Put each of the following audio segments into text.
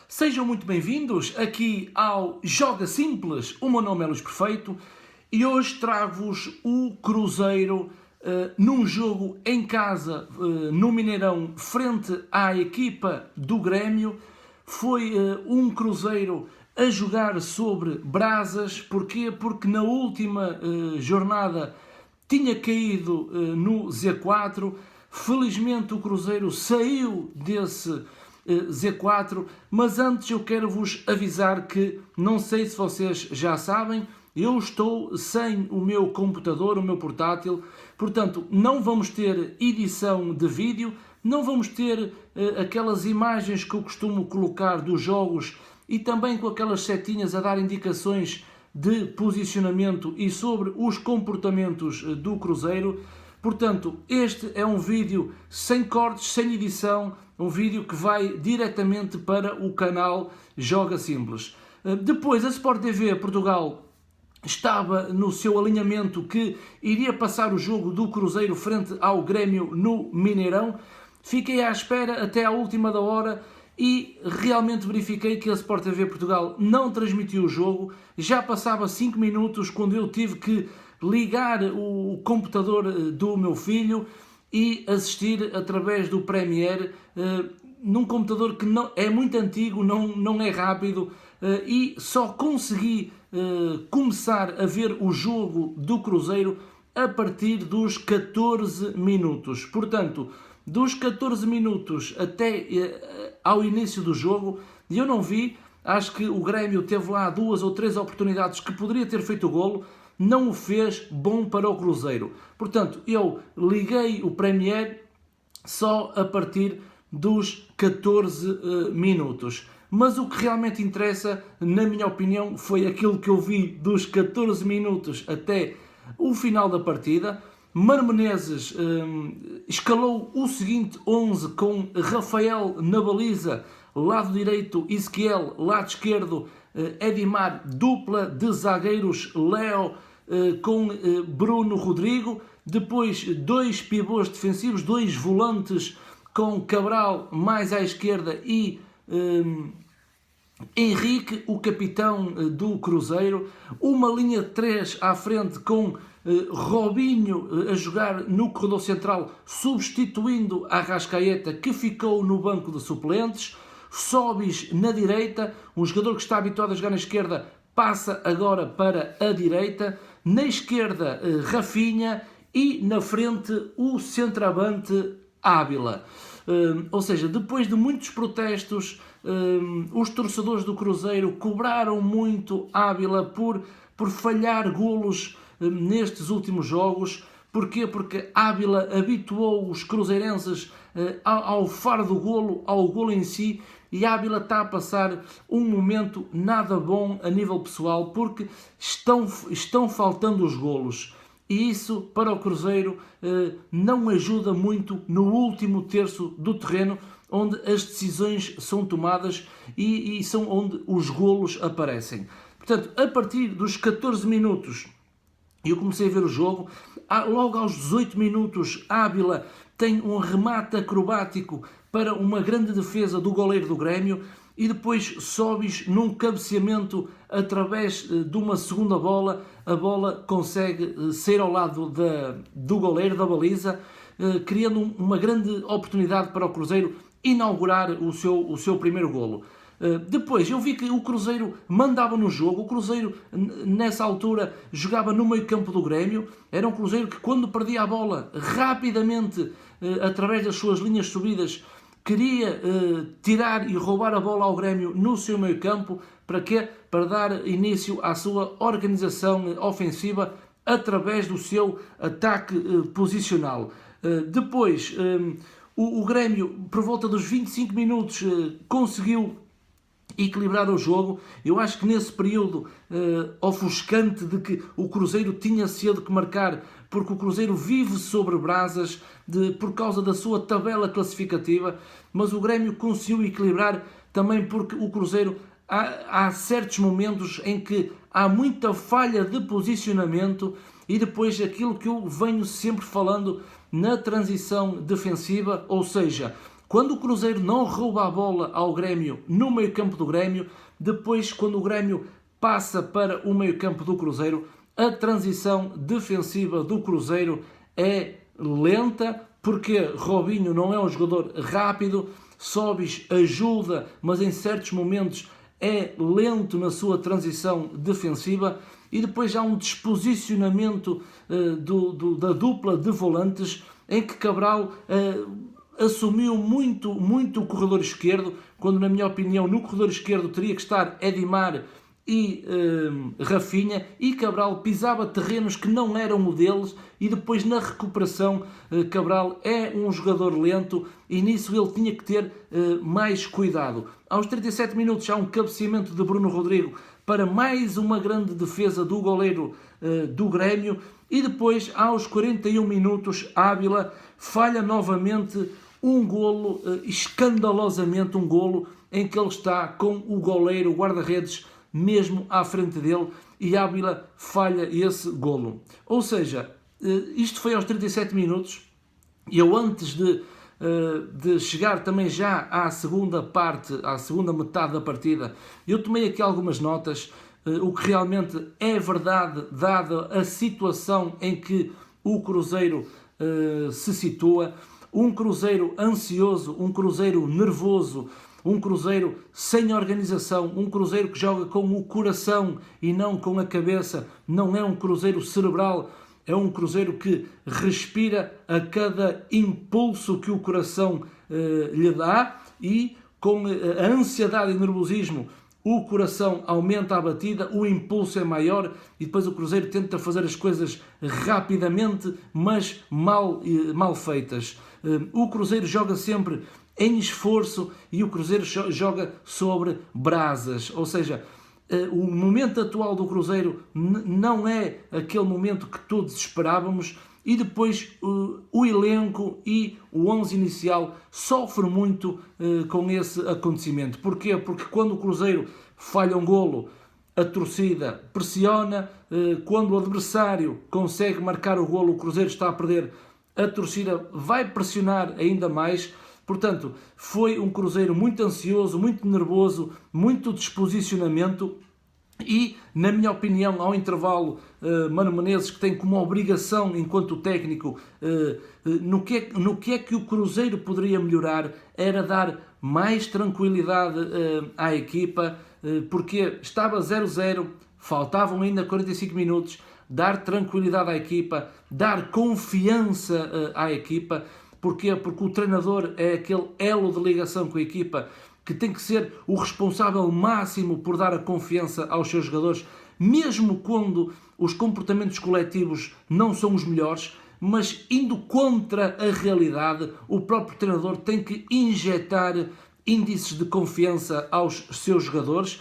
Sejam muito bem-vindos aqui ao Joga Simples. O meu nome é Luís Perfeito e hoje trago-vos o Cruzeiro num jogo em casa no Mineirão frente à equipa do Grêmio. Foi um Cruzeiro a jogar sobre brasas. Porquê? Porque na última jornada tinha caído no Z4. Felizmente o Cruzeiro saiu desse Z4, mas antes eu quero vos avisar que, não sei se vocês já sabem, eu estou sem o meu computador, o meu portátil, portanto não vamos ter edição de vídeo, não vamos ter aquelas imagens que eu costumo colocar dos jogos e também com aquelas setinhas a dar indicações de posicionamento e sobre os comportamentos do Cruzeiro. Portanto, este é um vídeo sem cortes, sem edição, um vídeo que vai diretamente para o canal Joga Simples. Depois, a Sport TV Portugal estava no seu alinhamento que iria passar o jogo do Cruzeiro frente ao Grêmio no Mineirão. Fiquei à espera até à última da hora e realmente verifiquei que a Sport TV Portugal não transmitiu o jogo. Já passava 5 minutos quando eu tive que ligar o computador do meu filho e assistir através do Premiere num computador que não, é muito antigo, não é rápido, e só consegui começar a ver o jogo do Cruzeiro a partir dos 14 minutos. Portanto, dos 14 minutos até ao início do jogo, eu não vi. Acho que o Grêmio teve lá 2 ou 3 oportunidades que poderia ter feito o golo, não o fez, bom para o Cruzeiro. Portanto, eu liguei o Premiere só a partir dos 14 minutos. Mas o que realmente interessa, na minha opinião, foi aquilo que eu vi dos 14 minutos até o final da partida. Mano Menezes escalou o seguinte 11 com Rafael na baliza, lado direito Ezequiel, lado esquerdo Edimar, dupla de zagueiros Léo com Bruno Rodrigo, depois 2 pivôs defensivos, 2 volantes com Cabral mais à esquerda e Henrique, o capitão do Cruzeiro, uma linha de 3 à frente com Robinho a jogar no corredor central, substituindo a Arrascaeta, que ficou no banco de suplentes. Sobis na direita, um jogador que está habituado a jogar na esquerda passa agora para a direita. Na esquerda, Rafinha e na frente o centroavante Ávila. Ou seja, depois de muitos protestos, os torcedores do Cruzeiro cobraram muito Ávila por falhar golos nestes últimos jogos. Porquê? Porque Ávila habituou os cruzeirenses ao faro do golo, ao golo em si, e Ávila está a passar um momento nada bom a nível pessoal, porque estão faltando os golos. E isso, para o Cruzeiro, não ajuda muito no último terço do terreno, onde as decisões são tomadas e são onde os golos aparecem. Portanto, a partir dos 14 minutos, eu comecei a ver o jogo. Logo aos 18 minutos, Ávila tem um remate acrobático para uma grande defesa do goleiro do Grêmio e depois Sobis num cabeceamento através de uma segunda bola. A bola consegue sair ao lado do goleiro, da baliza, criando uma grande oportunidade para o Cruzeiro inaugurar o seu primeiro golo. Depois eu vi que o Cruzeiro mandava no jogo. O Cruzeiro nessa altura jogava no meio campo do Grêmio. Era um Cruzeiro que, quando perdia a bola, rapidamente através das suas linhas subidas, queria tirar e roubar a bola ao Grêmio no seu meio campo. Para quê? Para dar início à sua organização ofensiva através do seu ataque posicional. Depois o Grêmio, por volta dos 25 minutos, conseguiu equilibrar o jogo. Eu acho que nesse período ofuscante de que o Cruzeiro tinha cedo que marcar, porque o Cruzeiro vive sobre brasas por causa da sua tabela classificativa, mas o Grêmio conseguiu equilibrar também porque o Cruzeiro há certos momentos em que há muita falha de posicionamento e depois aquilo que eu venho sempre falando na transição defensiva, ou seja, Quando o Cruzeiro não rouba a bola ao Grêmio no meio-campo do Grêmio, depois, quando o Grêmio passa para o meio-campo do Cruzeiro, a transição defensiva do Cruzeiro é lenta, porque Robinho não é um jogador rápido, Sobis ajuda, mas em certos momentos é lento na sua transição defensiva, e depois há um desposicionamento da dupla de volantes em que Cabral assumiu muito o corredor esquerdo, quando na minha opinião no corredor esquerdo teria que estar Edimar e Rafinha, e Cabral pisava terrenos que não eram o deles, e depois na recuperação Cabral é um jogador lento e nisso ele tinha que ter mais cuidado. Aos 37 minutos há um cabeceamento de Bruno Rodrigo para mais uma grande defesa do goleiro do Grêmio, e depois aos 41 minutos Ávila falha novamente um golo, escandalosamente um golo, em que ele está com o goleiro, o guarda-redes, mesmo à frente dele, e Ávila falha esse golo. Ou seja, isto foi aos 37 minutos, e eu antes de chegar também já à segunda parte, à segunda metade da partida, eu tomei aqui algumas notas, o que realmente é verdade, dada a situação em que o Cruzeiro se situa. Um Cruzeiro ansioso, um Cruzeiro nervoso, um Cruzeiro sem organização, um Cruzeiro que joga com o coração e não com a cabeça, não é um Cruzeiro cerebral, é um Cruzeiro que respira a cada impulso que o coração lhe dá, e com a ansiedade e nervosismo o coração aumenta a batida, o impulso é maior e depois o Cruzeiro tenta fazer as coisas rapidamente, mas mal feitas. O Cruzeiro joga sempre em esforço e o Cruzeiro joga sobre brasas, ou seja, o momento atual do Cruzeiro não é aquele momento que todos esperávamos, e depois o elenco e o 11 inicial sofre muito com esse acontecimento. Porquê? Porque quando o Cruzeiro falha um golo, a torcida pressiona, quando o adversário consegue marcar o golo, o Cruzeiro está a perder, a torcida vai pressionar ainda mais. Portanto, foi um Cruzeiro muito ansioso, muito nervoso, muito desposicionamento. E, na minha opinião, ao intervalo, Mano Menezes, que tem como obrigação, enquanto técnico, no que é que o Cruzeiro poderia melhorar, era dar mais tranquilidade à equipa, porque estava 0-0, faltavam ainda 45 minutos, dar tranquilidade à equipa, dar confiança à equipa. Porquê? Porque o treinador é aquele elo de ligação com a equipa, que tem que ser o responsável máximo por dar a confiança aos seus jogadores, mesmo quando os comportamentos coletivos não são os melhores, mas indo contra a realidade, o próprio treinador tem que injetar índices de confiança aos seus jogadores,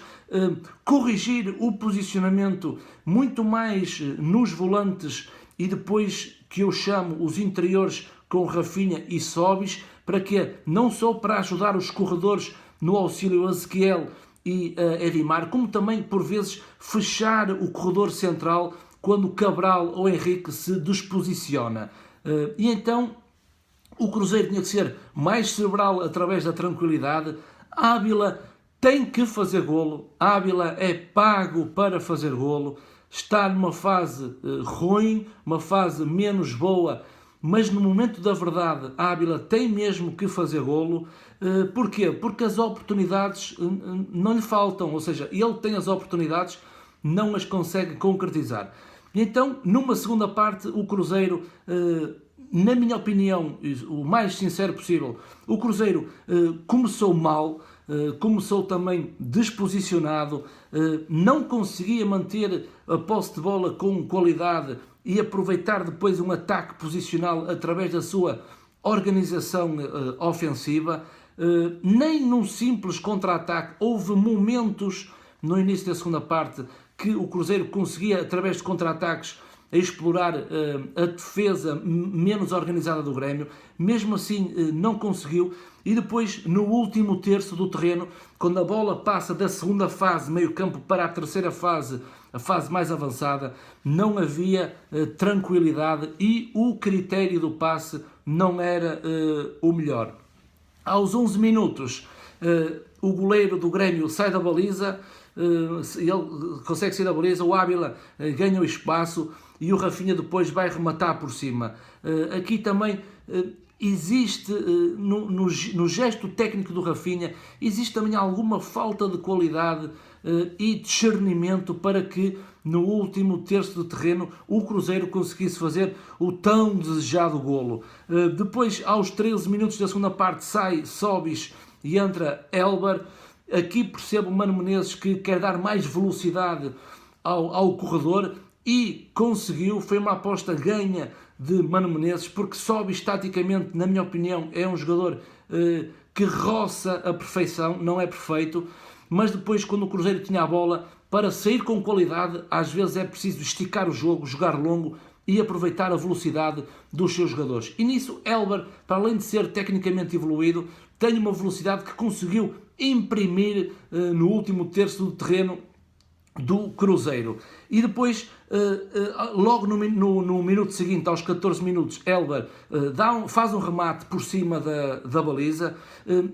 corrigir o posicionamento muito mais nos volantes e depois, que eu chamo os interiores, com Rafinha e Sobis, para quê? Não só para ajudar os corredores no auxílio a Ezequiel e Edimar, como também por vezes fechar o corredor central quando Cabral ou Henrique se desposiciona. E então o Cruzeiro tinha que ser mais cerebral através da tranquilidade. Ávila tem que fazer golo, Ávila é pago para fazer golo, está numa fase ruim, uma fase menos boa, mas no momento da verdade Ávila tem mesmo que fazer golo. Porquê? Porque as oportunidades não lhe faltam, ou seja, ele tem as oportunidades, não as consegue concretizar. E então, numa segunda parte, o Cruzeiro, na minha opinião, o mais sincero possível, o Cruzeiro começou mal, começou também desposicionado, não conseguia manter a posse de bola com qualidade e aproveitar depois um ataque posicional através da sua organização ofensiva. Nem num simples contra-ataque, houve momentos no início da segunda parte que o Cruzeiro conseguia, através de contra-ataques, explorar a defesa menos organizada do Grêmio. Mesmo assim não conseguiu, e depois no último terço do terreno, quando a bola passa da segunda fase, meio campo, para a terceira fase, a fase mais avançada, não havia tranquilidade e o critério do passe não era o melhor. Aos 11 minutos, o goleiro do Grêmio sai da baliza, ele consegue sair da baliza, o Ávila ganha o espaço e o Rafinha depois vai rematar por cima. Aqui também existe, no gesto técnico do Rafinha, existe também alguma falta de qualidade e discernimento para que no último terço do terreno o Cruzeiro conseguisse fazer o tão desejado golo. Depois, aos 13 minutos da segunda parte, sai Sobis e entra Elber. Aqui percebo o Mano Menezes que quer dar mais velocidade ao corredor e conseguiu. Foi uma aposta ganha de Mano Menezes, porque Sobis, taticamente, na minha opinião, é um jogador que roça a perfeição, não é perfeito, mas depois, quando o Cruzeiro tinha a bola, para sair com qualidade, às vezes é preciso esticar o jogo, jogar longo e aproveitar a velocidade dos seus jogadores. E nisso, Elber, para além de ser tecnicamente evoluído, tem uma velocidade que conseguiu imprimir no último terço do terreno do Cruzeiro. E depois, logo no minuto seguinte, aos 14 minutos, Elber faz um remate por cima da baliza,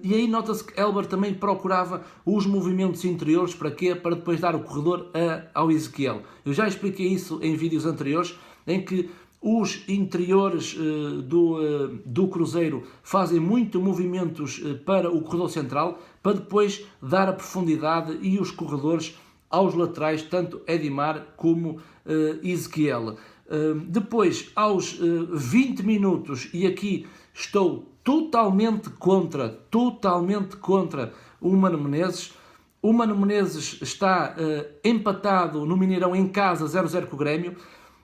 e aí nota-se que Elber também procurava os movimentos interiores. Para quê? Para depois dar o corredor ao Ezequiel. Eu já expliquei isso em vídeos anteriores, em que os interiores do Cruzeiro fazem muito movimentos para o corredor central, para depois dar a profundidade e os corredores aos laterais, tanto Edimar como Ezequiel. Depois, aos 20 minutos, e aqui estou totalmente contra o Mano Menezes. O Mano Menezes está empatado no Mineirão em casa 0-0 com o Grêmio.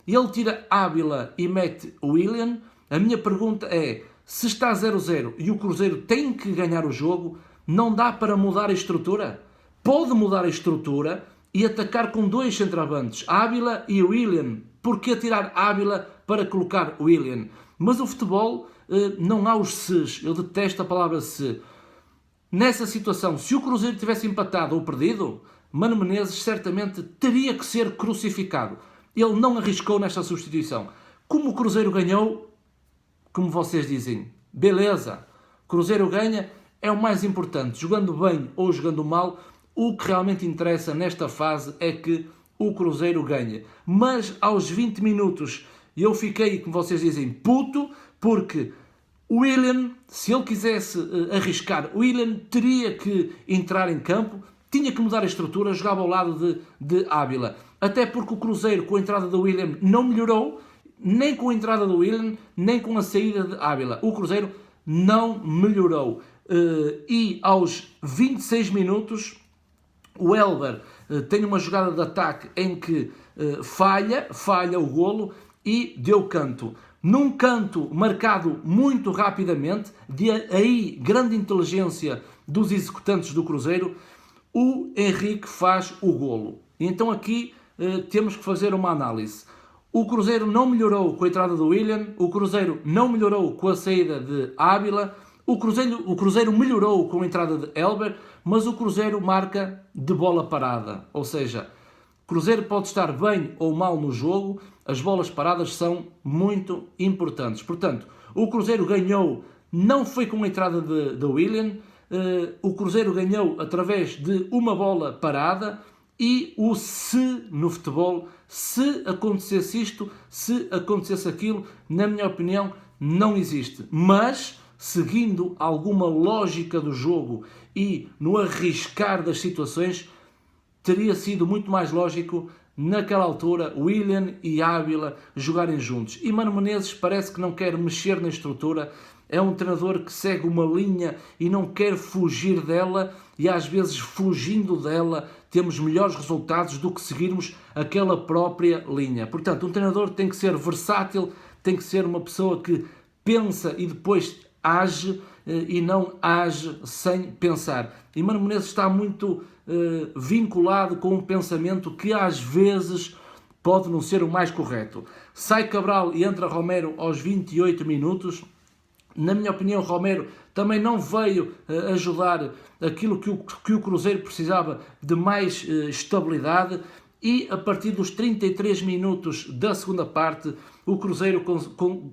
Ele tira Ávila e mete Willian. A minha pergunta é, se está 0-0 e o Cruzeiro tem que ganhar o jogo, não dá para mudar a estrutura? Pode mudar a estrutura e atacar com dois centroavantes, Ávila e Willian. Porquê tirar Ávila para colocar Willian? Mas o futebol não há os ses. Eu detesto a palavra se. Nessa situação, se o Cruzeiro tivesse empatado ou perdido, Mano Menezes certamente teria que ser crucificado. Ele não arriscou nesta substituição. Como o Cruzeiro ganhou, como vocês dizem, beleza, Cruzeiro ganha, é o mais importante. Jogando bem ou jogando mal, o que realmente interessa nesta fase é que o Cruzeiro ganha. Mas aos 20 minutos eu fiquei, como vocês dizem, puto, porque o Willian, se ele quisesse arriscar, o Willian teria que entrar em campo, tinha que mudar a estrutura, jogava ao lado de Ávila. Até porque o Cruzeiro, com a entrada do Willian, não melhorou, nem com a entrada do Willian, nem com a saída de Ávila. O Cruzeiro não melhorou. E aos 26 minutos, o Elber tem uma jogada de ataque em que falha o golo e deu canto. Num canto marcado muito rapidamente, de aí grande inteligência dos executantes do Cruzeiro, o Henrique faz o golo. Então aqui temos que fazer uma análise. O Cruzeiro não melhorou com a entrada do Willian, o Cruzeiro não melhorou com a saída de Ávila, o Cruzeiro melhorou com a entrada de Elber, mas o Cruzeiro marca de bola parada. Ou seja, o Cruzeiro pode estar bem ou mal no jogo, as bolas paradas são muito importantes. Portanto, o Cruzeiro ganhou, não foi com a entrada de Willian, o Cruzeiro ganhou através de uma bola parada. E o se no futebol, se acontecesse isto, se acontecesse aquilo, na minha opinião, não existe. Mas, seguindo alguma lógica do jogo e no arriscar das situações, teria sido muito mais lógico, naquela altura, Willian e Ávila jogarem juntos. E Mano Menezes parece que não quer mexer na estrutura, é um treinador que segue uma linha e não quer fugir dela, e às vezes fugindo dela temos melhores resultados do que seguirmos aquela própria linha. Portanto, um treinador tem que ser versátil, tem que ser uma pessoa que pensa e depois age e não age sem pensar. E Mano Menezes está muito vinculado com um pensamento que às vezes pode não ser o mais correto. Sai Cabral e entra Romero aos 28 minutos. Na minha opinião, Romero também não veio ajudar aquilo que o Cruzeiro precisava de mais estabilidade, e a partir dos 33 minutos da segunda parte o Cruzeiro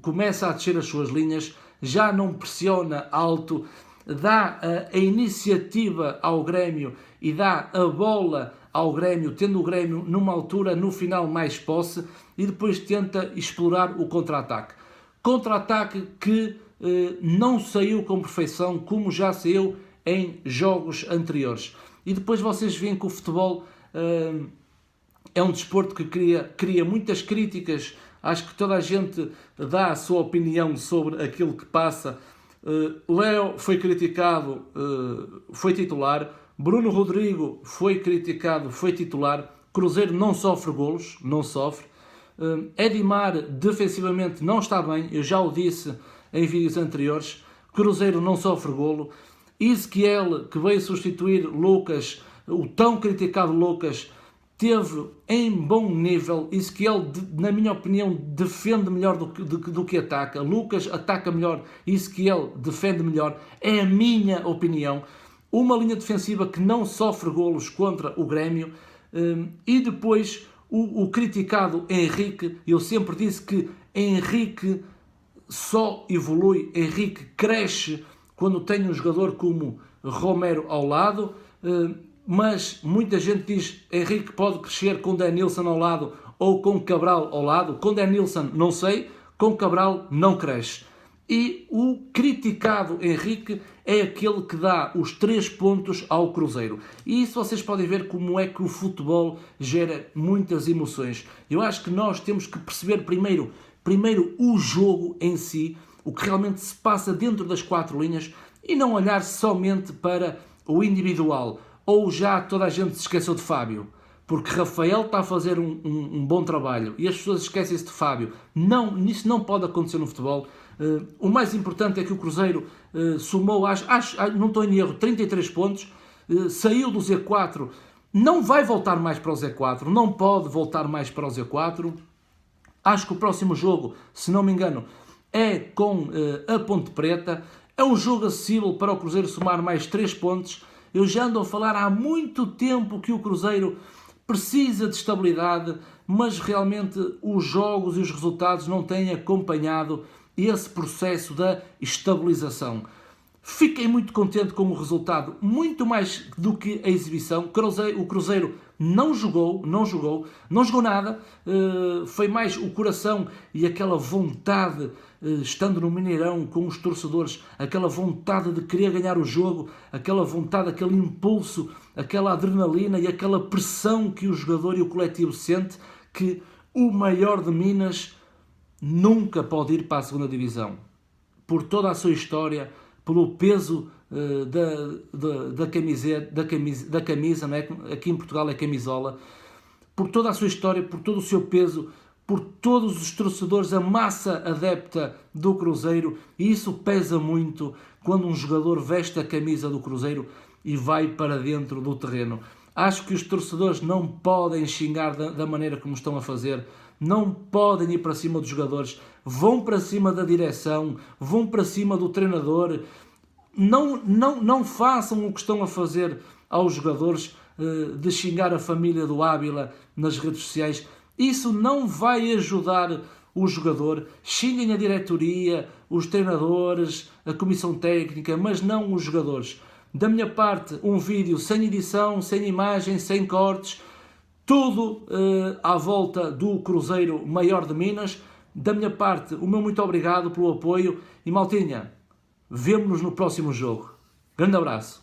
começa a descer as suas linhas, já não pressiona alto, dá a iniciativa ao Grêmio e dá a bola ao Grêmio, tendo o Grêmio numa altura, no final, mais posse, e depois tenta explorar o contra-ataque. Contra-ataque que não saiu com perfeição, como já saiu em jogos anteriores. E depois vocês veem que o futebol é um desporto que cria muitas críticas. Acho que toda a gente dá a sua opinião sobre aquilo que passa. Léo foi criticado, foi titular. Bruno Rodrigo foi criticado, foi titular. Cruzeiro não sofre golos, não sofre. Edimar defensivamente não está bem, eu já o disse em vídeos anteriores. Cruzeiro não sofre golo. Ezequiel, que veio substituir Lucas, o tão criticado Lucas, teve em bom nível. Ezequiel, na minha opinião, defende melhor do que ataca. Lucas ataca melhor, Ezequiel defende melhor. É a minha opinião. Uma linha defensiva que não sofre golos contra o Grêmio. E depois o criticado Henrique. Eu sempre disse que Henrique só evolui, Henrique cresce quando tem um jogador como Romero ao lado. Mas muita gente diz que Henrique pode crescer com Denilson ao lado ou com Cabral ao lado. Com Denilson não sei, com Cabral não cresce. E o criticado Henrique é aquele que dá os 3 pontos ao Cruzeiro. E isso vocês podem ver como é que o futebol gera muitas emoções. Eu acho que nós temos que perceber primeiro o jogo em si, o que realmente se passa dentro das 4 linhas e não olhar somente para o individual. Ou já toda a gente se esqueceu de Fábio, porque Rafael está a fazer um bom trabalho e as pessoas esquecem-se de Fábio. Não, isso não pode acontecer no futebol. O mais importante é que o Cruzeiro somou, não estou em erro, 33 pontos, saiu do Z4, não vai voltar mais para o Z4, não pode voltar mais para o Z4. Acho que o próximo jogo, se não me engano, é com a Ponte Preta. É um jogo acessível para o Cruzeiro somar mais 3 pontos. Eu já ando a falar há muito tempo que o Cruzeiro precisa de estabilidade, mas realmente os jogos e os resultados não têm acompanhado esse processo da estabilização. Fiquei muito contente com o resultado, muito mais do que a exibição. O Cruzeiro não jogou nada. Foi mais o coração e aquela vontade, estando no Mineirão com os torcedores, aquela vontade de querer ganhar o jogo, aquela vontade, aquele impulso, aquela adrenalina e aquela pressão que o jogador e o coletivo sente, que o maior de Minas nunca pode ir para a segunda divisão. Por toda a sua história, pelo peso da camisa, não é? Aqui em Portugal é camisola, por toda a sua história, por todo o seu peso, por todos os torcedores, a massa adepta do Cruzeiro, e isso pesa muito quando um jogador veste a camisa do Cruzeiro e vai para dentro do terreno. Acho que os torcedores não podem xingar da maneira como estão a fazer, não podem ir para cima dos jogadores, vão para cima da direção, vão para cima do treinador. Não façam o que estão a fazer aos jogadores, de xingar a família do Ávila nas redes sociais. Isso não vai ajudar o jogador. Xinguem a diretoria, os treinadores, a comissão técnica, mas não os jogadores. Da minha parte, um vídeo sem edição, sem imagem, sem cortes, tudo à volta do Cruzeiro Maior de Minas. Da minha parte, o meu muito obrigado pelo apoio e maltinha, vemo-nos no próximo jogo. Grande abraço.